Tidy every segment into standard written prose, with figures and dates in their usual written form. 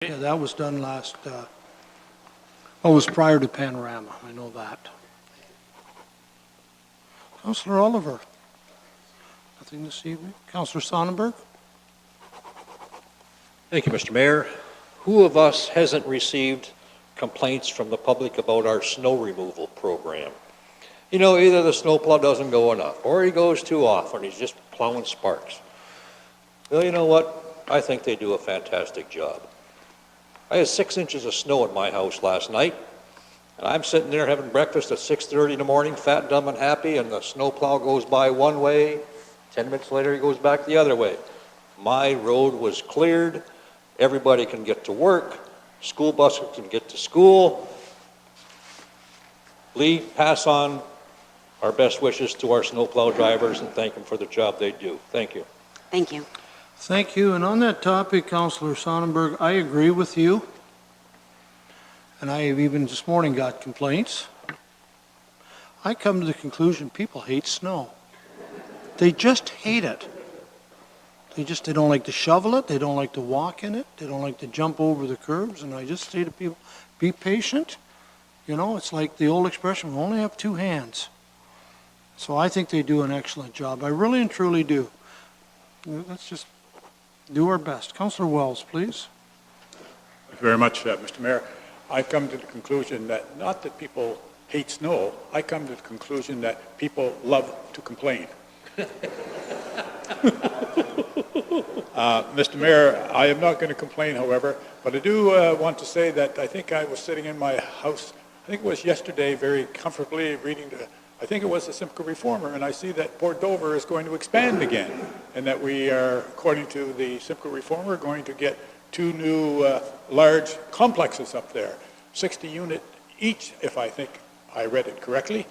Yeah, that was done last, it was prior to Panorama, I know that. Councillor Oliver, nothing this evening. Councillor Sonnenberg? Thank you, Mr. Mayor. Who of us hasn't received complaints from the public about our snow removal program? You know, either the snowplow doesn't go enough, or he goes too often, he's just plowing sparks. Well, you know what? I think they do a fantastic job. I had 6 inches of snow at my house last night, and I'm sitting there having breakfast at 6:30 in the morning, fat, dumb, and happy, and the snowplow goes by one way. 10 minutes later, he goes back the other way. My road was cleared. Everybody can get to work. School buses can get to school. Lee, pass on our best wishes to our snowplow drivers and thank them for the job they do. Thank you. Thank you. Thank you. And on that topic, Councillor Sonnenberg, I agree with you. And I have even this morning got complaints. I come to the conclusion people hate snow. They just hate it. They don't like to shovel it. They don't like to walk in it. They don't like to jump over the curbs. And I just say to people, be patient. You know, it's like the old expression, we only have two hands. So I think they do an excellent job. I really and truly do. Let's just do our best. Councillor Wells, please. Thank you very much, Mr. Mayor. I've come to the conclusion that not that people hate snow, I come to the conclusion that people love to complain. Mr. Mayor, I am not going to complain, however, but I do want to say that I think I was sitting in my house, I think it was yesterday, very comfortably reading I think it was the Simcoe Reformer, and I see that Port Dover is going to expand again, and that we are, according to the Simcoe Reformer, going to get 2 new large complexes up there, 60 unit each, if I think I read it correctly.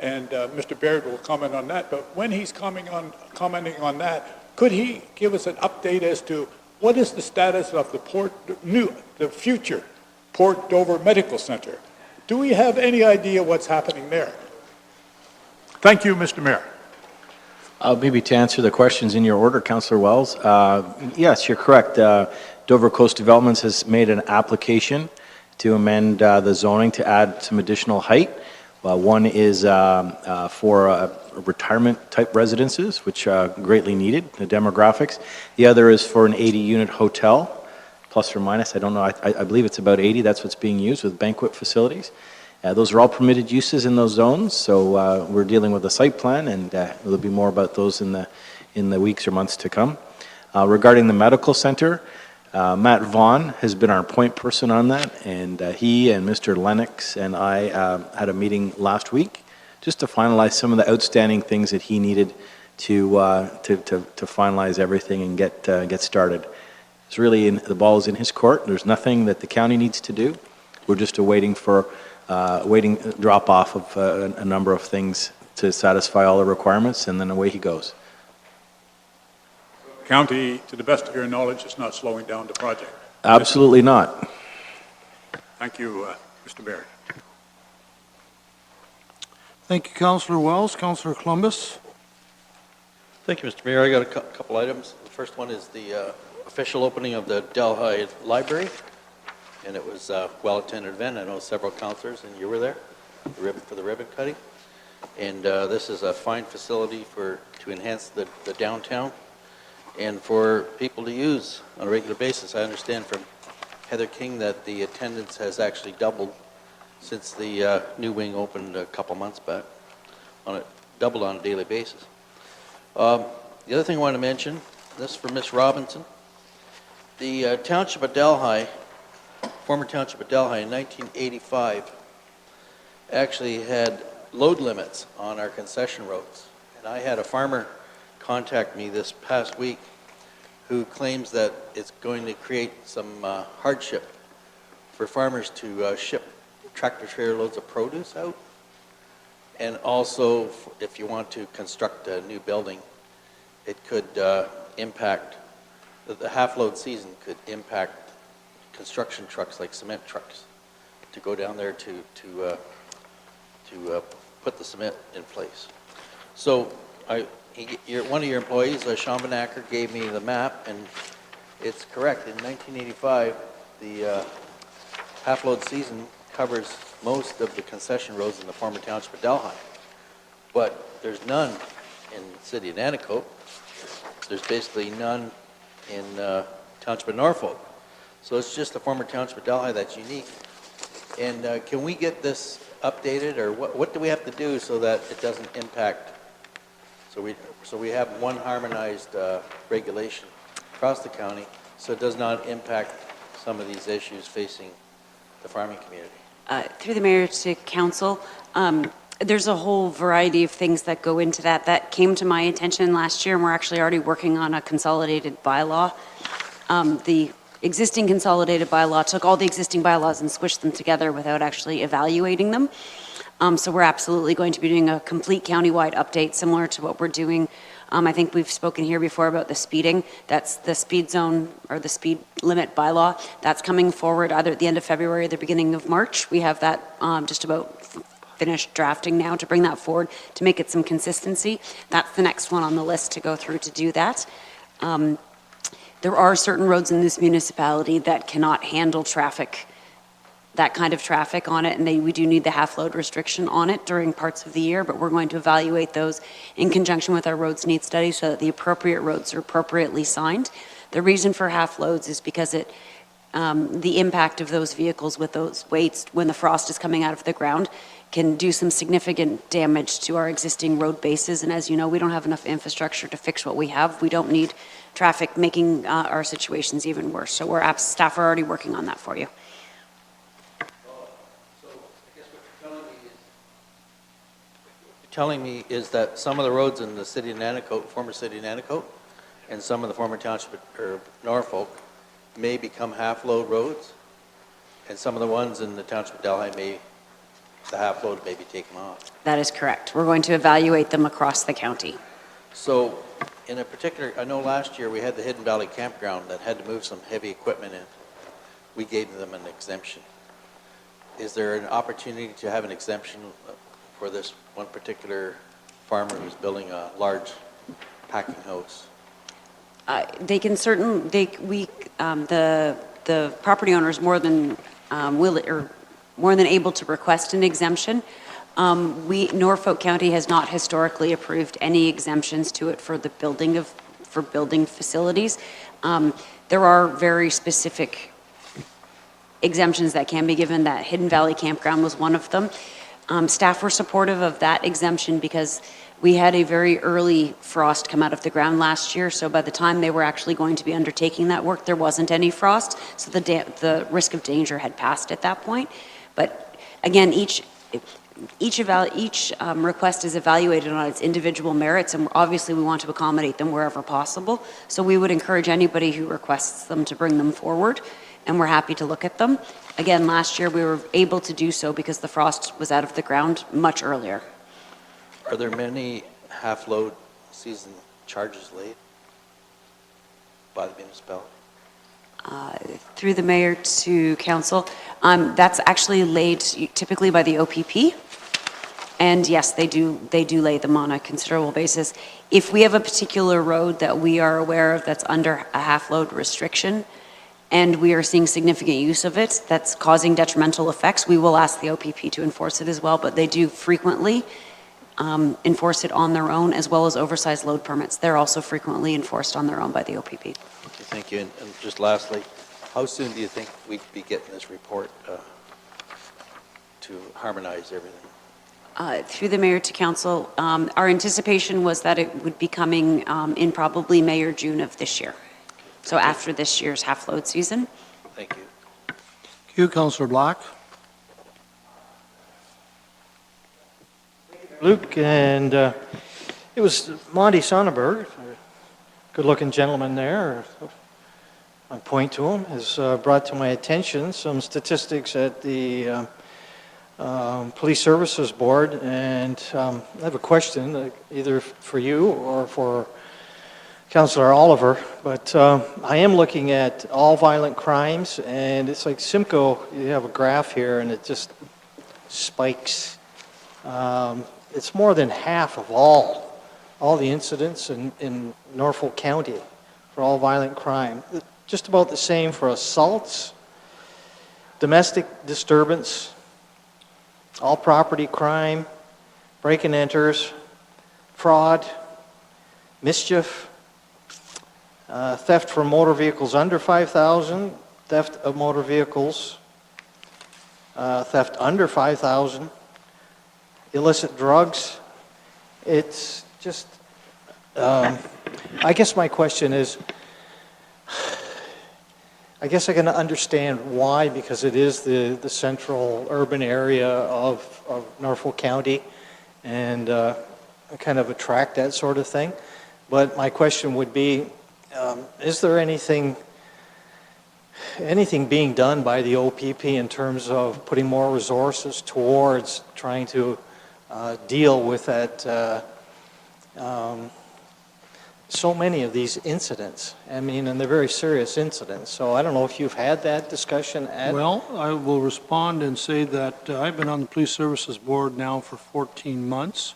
And Mr. Baird will comment on that, but when he's commenting on that, could he give us an update as to what is the status of the future Port Dover Medical Center? Do we have any idea what's happening there? Thank you, Mr. Mayor. Maybe to answer the questions in your order, Councillor Wells. Yes, you're correct. Dover Coast Developments has made an application to amend the zoning to add some additional height. One is for retirement-type residences, which are greatly needed, the demographics. The other is for an 80-unit hotel, plus or minus. I don't know. I believe it's about 80. That's what's being used with banquet facilities. Those are all permitted uses in those zones, so we're dealing with a site plan, and there'll be more about those in the weeks or months to come. Regarding the medical center, Matt Vaughn has been our point person on that, and he and Mr. Lennox and I had a meeting last week just to finalize some of the outstanding things that he needed to finalize everything and get started. It's really the ball is in his court. There's nothing that the county needs to do. We're just waiting for drop off of a number of things to satisfy all the requirements, and then away he goes. The county, to the best of your knowledge, is not slowing down the project. Absolutely not. Thank you, Mr. Baird. Thank you, Councillor Wells. Councillor Columbus. Thank you, Mr. Mayor. I got a couple items. The first one is the official opening of the Delhi Library, and it was a well-attended event. I know several councillors, and you were there for the ribbon cutting. And this is a fine facility to enhance the downtown and for people to use on a regular basis. I understand from Heather King that the attendance has actually doubled since the new wing opened a couple months back. Doubled on a daily basis. The other thing I want to mention, this is for Ms. Robinson. The Township of Delhi, former Township of Delhi in 1985, actually had load limits on our concession roads. And I had a farmer contact me this past week who claims that it's going to create some hardship for farmers to ship tractor trailer loads of produce out. And also, if you want to construct a new building, it could impact, the half-load season could impact construction trucks like cement trucks to go down there to put the cement in place. So one of your employees, Sean Van Acker, gave me the map, and it's correct. In 1985, the half-load season covers most of the concession roads in the former township of Delhi, but there's none in the city of Nanticoke. There's basically none in township of Norfolk. So it's just the former township of Delhi that's unique. And can we get this updated, or what do we have to do so that it doesn't impact, so we have one harmonized regulation across the county, so it does not impact some of these issues facing the farming community? Through the mayor to council, there's a whole variety of things that go into that. That came to my attention last year, and we're actually already working on a consolidated bylaw. The existing consolidated bylaw took all the existing bylaws and squished them together without actually evaluating them. So we're absolutely going to be doing a complete countywide update similar to what we're doing. I think we've spoken here before about the speeding. That's the speed zone or the speed limit bylaw. That's coming forward either at the end of February or the beginning of March. We have that just about finished drafting now to bring that forward to make it some consistency. That's the next one on the list to go through to do that. There are certain roads in this municipality that cannot handle traffic, that kind of traffic on it, and we do need the half-load restriction on it during parts of the year, but we're going to evaluate those in conjunction with our roads need study so that the appropriate roads are appropriately signed. The reason for half-loads is because the impact of those vehicles with those weights when the frost is coming out of the ground can do some significant damage to our existing road bases, and as you know, we don't have enough infrastructure to fix what we have. We don't need traffic making our situations even worse, so staff are already working on that for you. Telling me is that some of the roads in the city of Nanticoke, former city of Nanticoke, and some of the former township or Norfolk may become half-load roads, and some of the ones in the township of Delhi the half-load may be taken off. That is correct. We're going to evaluate them across the county. So, in a particular, I know last year we had the Hidden Valley Campground that had to move some heavy equipment in. We gave them an exemption. Is there an opportunity to have an exemption for this one particular farmer who's building a large packing house? They can the property owner is more than able to request an exemption. Norfolk County has not historically approved any exemptions to it for the building facilities. There are very specific exemptions that can be given. That Hidden Valley Campground was one of them. Staff were supportive of that exemption because we had a very early frost come out of the ground last year, so by the time they were actually going to be undertaking that work, there wasn't any frost, so the risk of danger had passed at that point. But again, each request is evaluated on its individual merits, and obviously we want to accommodate them wherever possible. So we would encourage anybody who requests them to bring them forward, and we're happy to look at them. Again, last year we were able to do so because the frost was out of the ground much earlier. Are there many half-load season charges laid by the municipality? Through the mayor to council, that's actually laid typically by the OPP. And yes, they do lay them on a considerable basis. If we have a particular road that we are aware of that's under a half-load restriction, and we are seeing significant use of it that's causing detrimental effects, we will ask the OPP to enforce it as well, but they do frequently enforce it on their own, as well as oversized load permits. They're also frequently enforced on their own by the OPP. Okay, thank you. And just lastly, how soon do you think we'd be getting this report to harmonize everything? Through the mayor to council, our anticipation was that it would be coming in probably May or June of this year. So after this year's half-load season. Thank you. Thank you, Councillor Black. Luke, and it was Monty Sonnenberg, a good-looking gentleman there. I point to him, has brought to my attention some statistics at the Police Services Board, and I have a question either for you or for Councillor Oliver, but I am looking at all violent crimes, and it's like Simcoe, you have a graph here, and it just spikes. It's more than half of all the incidents in Norfolk County for all violent crime. Just about the same for assaults, domestic disturbance, all property crime, break and enters, fraud, mischief, theft from motor vehicles under 5,000, theft of motor vehicles, theft under 5,000, illicit drugs. It's just, I guess my question is, I guess I can understand why, because it is the central urban area of Norfolk County, and kind of attract that sort of thing. But my question would be, is there anything being done by the OPP in terms of putting more resources towards trying to deal with that, so many of these incidents? I mean, and they're very serious incidents. So I don't know if you've had that discussion at... Well, I will respond and say that I've been on the Police Services Board now for 14 months.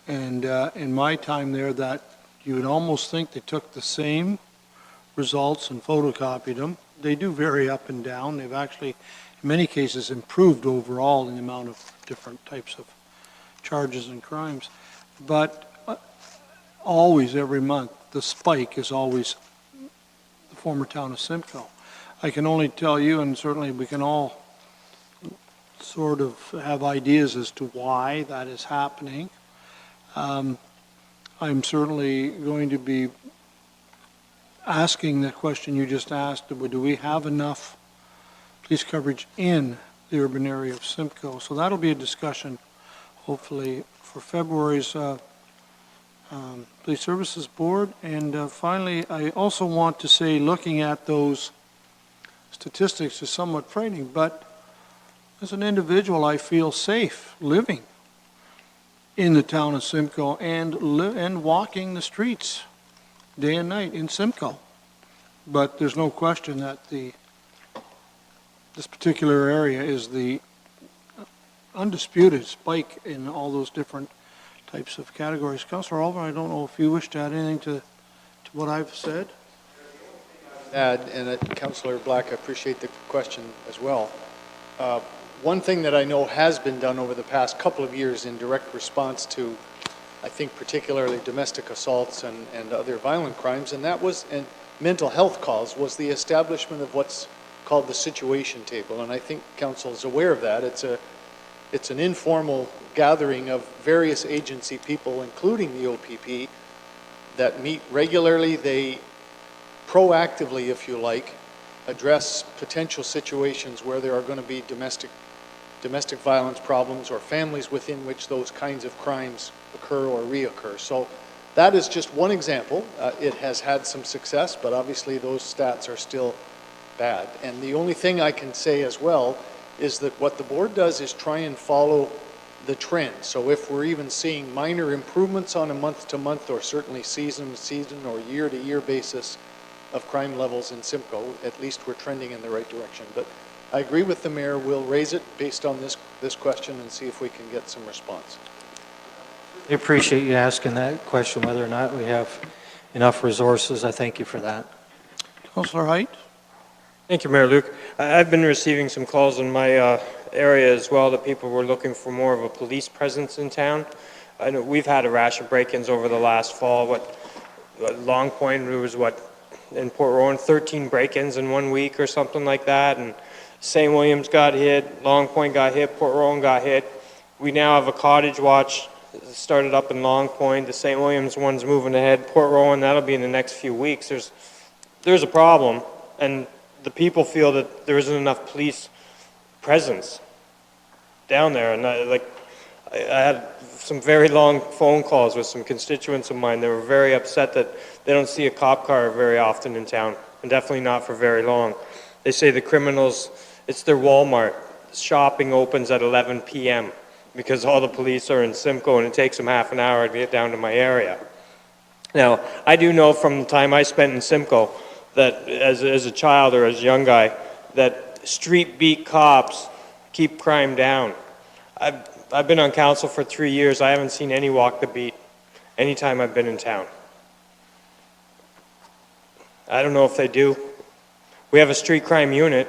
And in my time there, that you would almost think they took the same results and photocopied them. They do vary up and down. They've actually, in many cases, improved overall in the amount of different types of charges and crimes. But always, every month, the spike is always the former town of Simcoe. I can only tell you, and certainly we can all sort of have ideas as to why that is happening. I'm certainly going to be asking the question you just asked, do we have enough police coverage in the urban area of Simcoe? So that'll be a discussion, hopefully, for February's Police Services Board. And finally, I also want to say, looking at those statistics is somewhat frightening, but as an individual, I feel safe living in the town of Simcoe and walking the streets day and night in Simcoe. But there's no question that this particular area is the undisputed spike in all those different types of categories. Councillor Alvin, I don't know if you wish to add anything to what I've said. And Councillor Black, I appreciate the question as well. One thing that I know has been done over the past couple of years in direct response to, I think, particularly domestic assaults and other violent crimes, and mental health calls, was the establishment of what's called the situation table. And I think Council is aware of that. It's an informal gathering of various agency people, including the OPP, that meet regularly. They proactively, if you like, address potential situations where there are going to be domestic violence problems or families within which those kinds of crimes occur or reoccur. So that is just one example. It has had some success, but obviously those stats are still bad. And the only thing I can say as well is that what the board does is try and follow the trend. So if we're even seeing minor improvements on a month-to-month or certainly season-to-season or year-to-year basis of crime levels in Simcoe, at least we're trending in the right direction. But I agree with the mayor. We'll raise it based on this question and see if we can get some response. I appreciate you asking that question, whether or not we have enough resources. I thank you for that. Councillor Height? Thank you, Mayor Luke. I've been receiving some calls in my area as well that people were looking for more of a police presence in town. I know we've had a rash of break-ins over the last fall. Long Point, there was in Port Rowan, 13 break-ins in 1 week or something like that, and St. Williams got hit, Long Point got hit, Port Rowan got hit. We now have a cottage watch started up in Long Point. The St. Williams one's moving ahead. Port Rowan, that'll be in the next few weeks. There's a problem, and the people feel that there isn't enough police presence down there. And I had some very long phone calls with some constituents of mine. They were very upset that they don't see a cop car very often in town, and definitely not for very long. They say the criminals, it's their Walmart. Shopping opens at 11 p.m. because all the police are in Simcoe, and it takes them half an hour to get down to my area. Now, I do know from the time I spent in Simcoe that as a child or as a young guy, that street beat cops keep crime down. I've been on council for 3 years. I haven't seen any walk the beat anytime I've been in town. I don't know if they do. We have a street crime unit,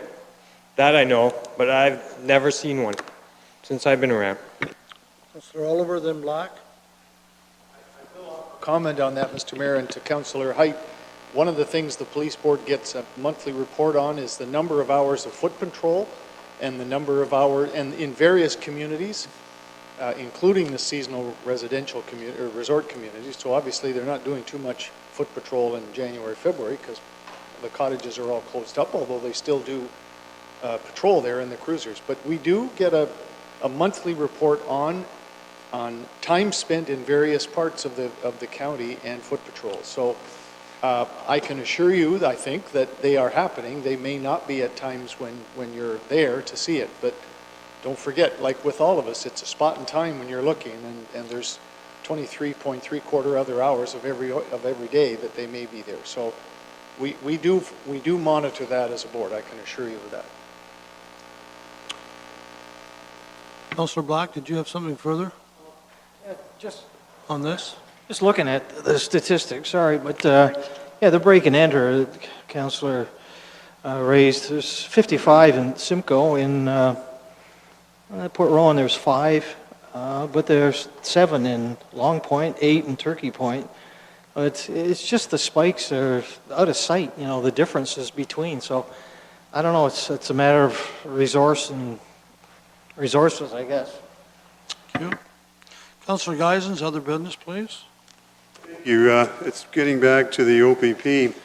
That I know, but I've never seen one since I've been around. Councillor Oliver, then Black. Comment on that, Mr. Mayor, and to Councillor Height. One of the things the police board gets a monthly report on is the number of hours of foot patrol and the number of hours, and in various communities, including the seasonal residential community or resort communities. So obviously they're not doing too much foot patrol in January, February, because the cottages are all closed up, although they still do patrol there in the cruisers. But we do get a monthly report on time spent in various parts of the county and foot patrols. So I can assure you, I think, that they are happening. They may not be at times when you're there to see it, but don't forget, like with all of us, it's a spot in time when you're looking, and there's 23.75 other hours of every day that they may be there. So we do monitor that as a board. I can assure you of that. Councillor Black, did you have something further Just on this? looking at the statistics, sorry, but yeah, the break and enter, Councillor raised, there's 55 in Simcoe. In Port Rowan, there's 5, but there's 7 in Long Point, 8 in Turkey Point. It's just the spikes are out of sight, you know, the differences between. So I don't know, it's a matter of resources, I guess. Thank you. Councillor Geisens, other business, please. It's getting back to the OPP.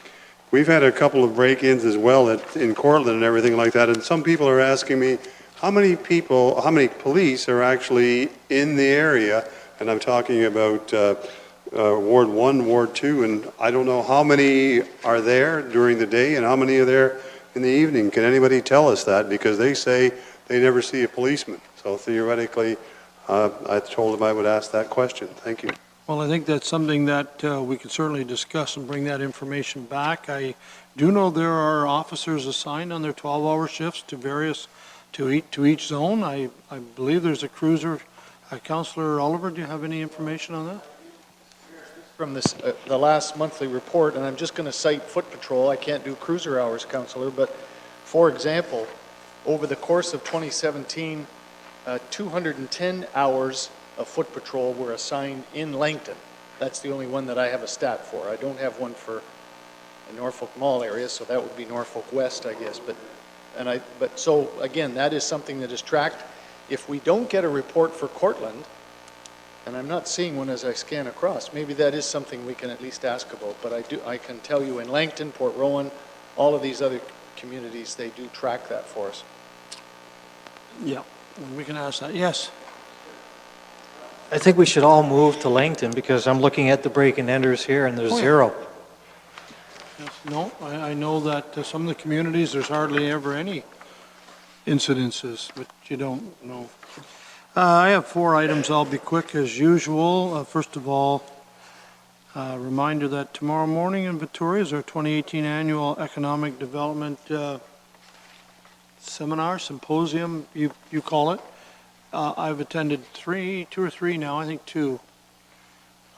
We've had a couple of break-ins as well in Cortland and everything like that, and some people are asking me, how many police are actually in the area? And I'm talking about Ward 1, Ward 2, and I don't know how many are there during the day and how many are there in the evening. Can anybody tell us that? Because they say they never see a policeman. So theoretically, I told them I would ask that question. Thank you. Well, I think that's something that we can certainly discuss and bring that information back. I do know there are officers assigned on their 12-hour shifts to each zone. I believe there's a cruiser. Councillor Oliver, do you have any information on that? From this, the last monthly report, and I'm just going to cite foot patrol. I can't do cruiser hours, Councillor, but for example, over the course of 2017, 210 hours of foot patrol were assigned in Langton. That's the only one that I have a stat for. I don't have one for the Norfolk Mall area, so that would be Norfolk West, I guess. But so again, that is something that is tracked. If we don't get a report for Cortland, and I'm not seeing one as I scan across, maybe that is something we can at least ask about. But I can tell you in Langton, Port Rowan, all of these other communities, they do track that for us. Yeah, we can ask that. Yes. I think we should all move to Langton because I'm looking at the break and enters here and there's 0. Yes. No, I know that some of the communities, there's hardly ever any incidences, but you don't know. I have 4 items. I'll be quick as usual. First of all, reminder that tomorrow morning in Victoria is our 2018 annual economic development seminar, symposium, you call it. I've attended 2 or 3 now, I think 2.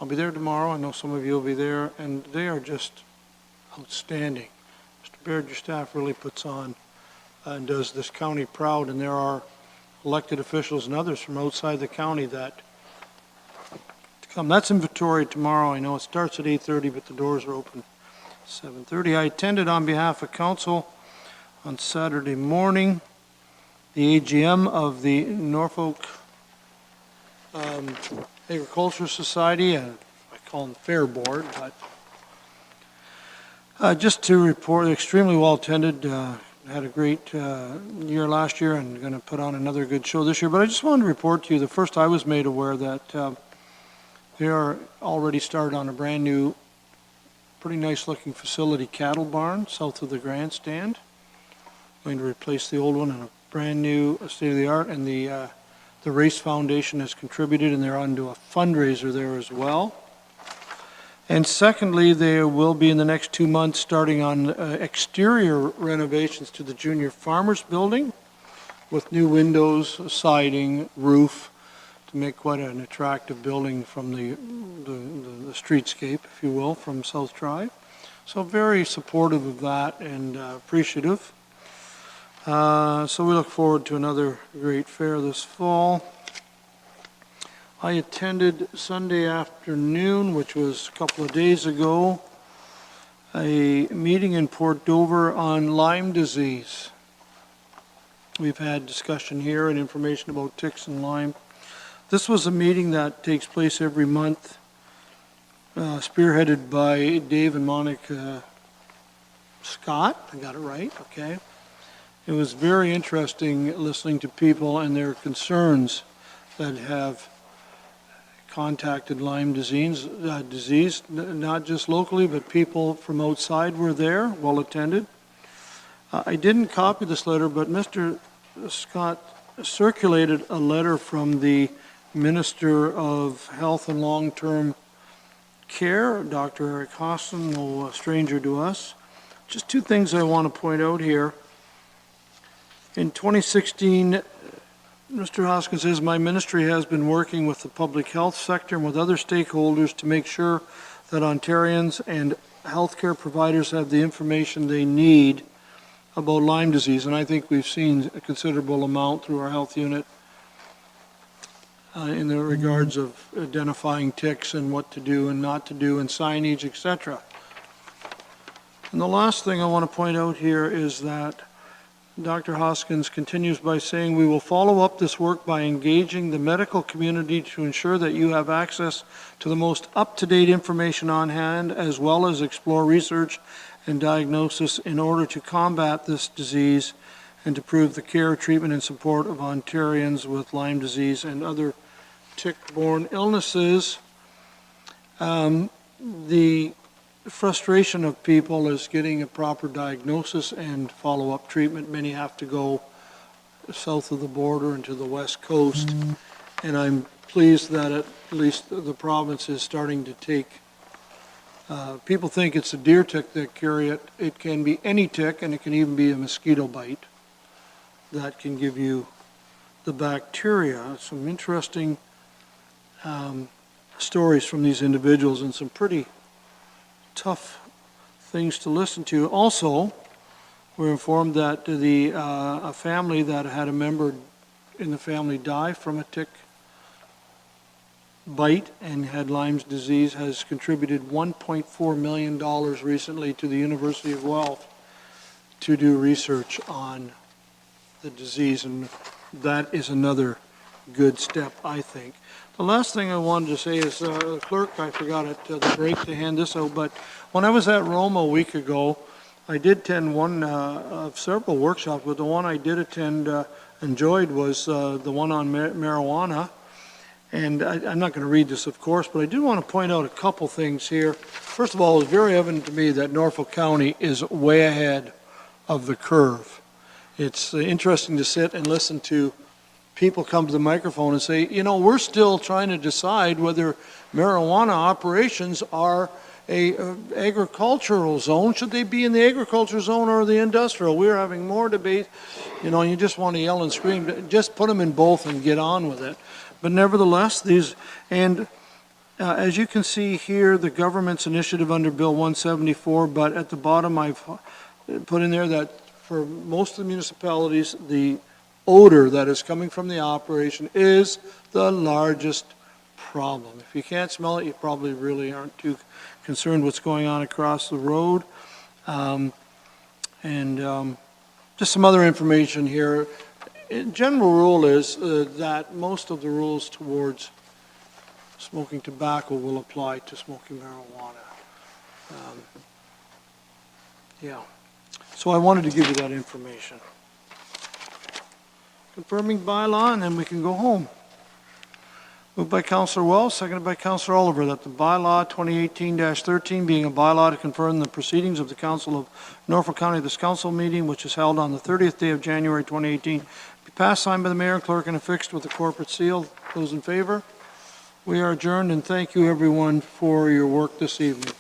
I'll be there tomorrow. I know some of you will be there, and they are just outstanding. Mr. Baird, your staff really puts on and does this county proud, and there are elected officials and others from outside the county that come. That's in Victoria tomorrow. I know it starts at 8:30, but the doors are open 7:30. I attended on behalf of council on Saturday morning the AGM of the Norfolk Agricultural Society. I call them Fair Board, but just to report, extremely well attended. Had a great year last year and going to put on another good show this year. But I just wanted to report to you, the first I was made aware that they are already started on a brand new, pretty nice looking facility, cattle barn, south of the grandstand. Going to replace the old one in a brand new state of the art, and the Race Foundation has contributed, and they're on to a fundraiser there as well. And secondly, they will be in the next 2 months starting on exterior renovations to the Junior Farmers Building with new windows, siding, roof, to make quite an attractive building from the streetscape, if you will, from South Drive. So very supportive of that and appreciative. So we look forward to another great fair this fall. I attended Sunday afternoon, which was a couple of days ago, a meeting in Port Dover on Lyme disease. We've had discussion here and information about ticks and Lyme. This was a meeting that takes place every month, spearheaded by Dave and Monica Scott. I got it right, okay. It was very interesting listening to people and their concerns that have contacted Lyme disease, not just locally, but people from outside were there, well attended. I didn't copy this letter, but Mr. Scott circulated a letter from the Minister of Health and Long-Term Care, Dr. Eric Hosson, no stranger to us. Just two things I want to point out here. In 2016, Mr. Hoskins says, my ministry has been working with the public health sector and with other stakeholders to make sure that Ontarians and healthcare providers have the information they need about Lyme disease. And I think we've seen a considerable amount through our health unit in the regards of identifying ticks and what to do and not to do and signage, etc. And the last thing I want to point out here is that Dr. Hoskins continues by saying, we will follow up this work by engaging the medical community to ensure that you have access to the most up-to-date information on hand, as well as explore research and diagnosis in order to combat this disease and to improve the care, treatment, and support of Ontarians with Lyme disease and other tick-borne illnesses. The frustration of people is getting a proper diagnosis and follow-up treatment. Many have to go south of the border and to the west coast. And I'm pleased that at least the province is starting to take, people think it's a deer tick that carry it. It can be any tick, and it can even be a mosquito bite that can give you the bacteria. Some interesting stories from these individuals and some pretty tough things to listen to. Also, we're informed that a family that had a member in the family die from a tick bite and had Lyme's disease has contributed $1.4 million recently to the University of Guelph to do research on the disease, and that is another good step, I think. The last thing I wanted to say is, clerk, I forgot at the break to hand this out, but when I was at Rome a week ago, I did attend one of several workshops, but the one I did attend, enjoyed, was the one on marijuana. And I'm not going to read this, of course, but I do want to point out a couple things here. First of all, it's very evident to me that Norfolk County is way ahead of the curve. It's interesting to sit and listen to people come to the microphone and say, you know, we're still trying to decide whether marijuana operations are a agricultural zone. Should they be in the agriculture zone or the industrial? We're having more debate, you know, and you just want to yell and scream. Just put them in both and get on with it. But nevertheless, these, and as you can see here, the government's initiative under Bill 174, but at the bottom I've put in there that for most of the municipalities, the odor that is coming from the operation is the largest problem. If you can't smell it, you probably really aren't too concerned what's going on across the road. Just some other information here. General rule is that most of the rules towards smoking tobacco will apply to smoking marijuana. Yeah. So I wanted to give you that information. Confirming bylaw, and then we can go home. Moved by Councillor Wells, seconded by Councillor Oliver, that the bylaw 2018-13, being a bylaw to confirm the proceedings of the Council of Norfolk County, this council meeting, which is held on the 30th day of January 2018, be passed, signed by the mayor and clerk, and affixed with the corporate seal. Those in favor? We are adjourned, and thank you, everyone, for your work this evening.